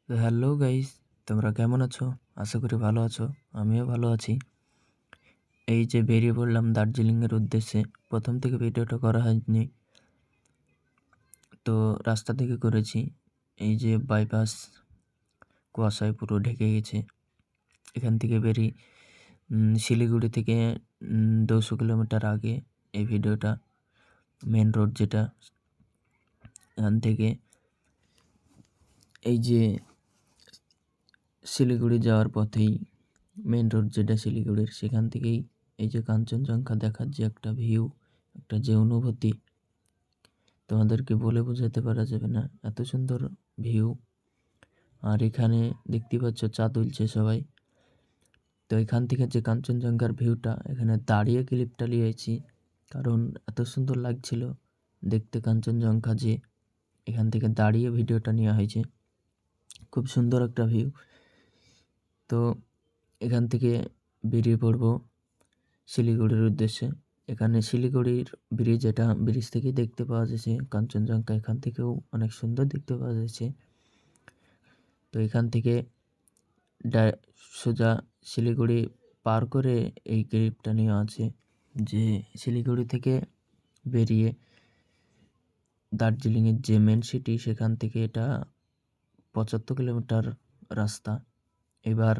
তো hello guys, তোমরা কেমন আছো? আশা করি ভালো আছো। আমিও ভালো আছি। এই যে বেরিয়ে পড়লাম দার্জিলিংয়ের উদ্দেশ্যে। প্রথম থেকে ভিডিওটা করা হয়নি, তো রাস্তা থেকে করেছি। এই যে বাইপাস কুয়াশায় পুরো ঢেকে গেছে। এখান থেকে বেরিয়ে শিলিগুড়ি থেকে 200 কিলোমিটার আগে এই ভিডিওটা। মেন রোড যেটা, এখান থেকে এই যে শিলিগুড়ি যাওয়ার পথেই মেন রোড যেটা শিলিগুড়ির, সেখান থেকেই এই যে কাঞ্চনজঙ্ঘা দেখার যে একটা ভিউ, একটা যে অনুভূতি, তোমাদেরকে বলে বোঝাতে পারা যাবে না, এত সুন্দর ভিউ। আর এখানে দেখতে পাচ্ছ চা তুলছে সবাই। তো এখান থেকে যে কাঞ্চনজঙ্ঘার ভিউটা, এখানে দাঁড়িয়ে ক্লিপটা নিয়েছি, কারণ এত সুন্দর লাগছিল দেখতে কাঞ্চনজঙ্ঘা, যে এখান থেকে দাঁড়িয়ে ভিডিওটা নেওয়া হয়েছে। খুব সুন্দর একটা ভিউ। তো এখান থেকে বেরিয়ে পড়বো শিলিগুড়ির উদ্দেশ্যে। এখানে শিলিগুড়ির ব্রিজ, এটা ব্রিজ থেকেই দেখতে পাওয়া যাচ্ছে কাঞ্চনজঙ্ঘা। এখান থেকেও অনেক সুন্দর দেখতে পাওয়া যাচ্ছে। তো এখান থেকে সোজা শিলিগুড়ি পার করে এই ক্লিপটা নেওয়া আছে, যে শিলিগুড়ি থেকে বেরিয়ে দার্জিলিংয়ের যে মেন সিটি, সেখান থেকে এটা 75 কিলোমিটার রাস্তা। এবার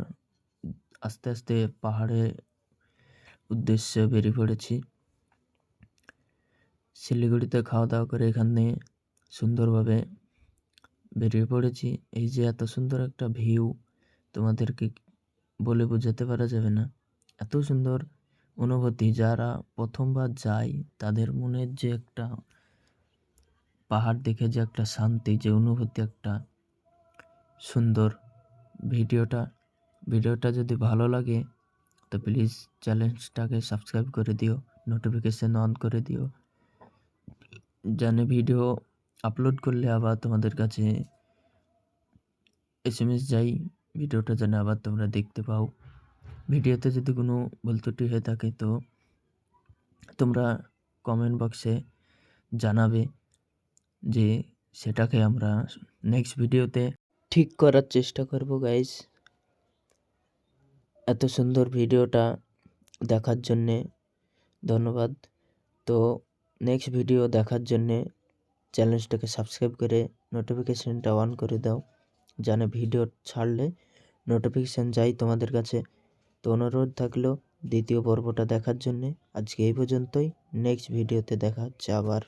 আস্তে আস্তে পাহাড়ের উদ্দেশ্যে বেরিয়ে পড়েছি। শিলিগুড়িতে খাওয়া দাওয়া করে এখানে সুন্দরভাবে বেরিয়ে পড়েছি। এই যে এত সুন্দর একটা ভিউ, তোমাদেরকে বলে বোঝাতে পারা যাবে না, এত সুন্দর অনুভূতি। যারা প্রথমবার যায় তাদের মনের যে একটা পাহাড় দেখে যে একটা শান্তি, যে অনুভূতি, একটা সুন্দর। ভিডিওটা যদি ভালো লাগে তো প্লিজ চ্যানেলটাকে সাবস্ক্রাইব করে দিও, নোটিফিকেশন অন করে দিও, যেন ভিডিও আপলোড করলে আবার তোমাদের কাছে SMS যাই, ভিডিওটা যেন আবার তোমরা দেখতে পাও। ভিডিওতে যদি কোনো ভুল ত্রুটি হয়ে থাকে তো তোমরা কমেন্ট বক্সে জানাবে, যে সেটাকে আমরা নেক্সট ভিডিওতে ঠিক করার চেষ্টা করব গাইস। এত সুন্দর ভিডিওটা দেখার জন্যে ধন্যবাদ। তো নেক্সট ভিডিও দেখার জন্যে চ্যানেলটাকে সাবস্ক্রাইব করে নোটিফিকেশানটা অন করে দাও, যেন ভিডিও ছাড়লে নোটিফিকেশান যায় তোমাদের কাছে। তো অনুরোধ থাকলো দ্বিতীয় পর্বটা দেখার জন্যে। আজকে এই পর্যন্তই, নেক্সট ভিডিওতে দেখা হচ্ছে আবার।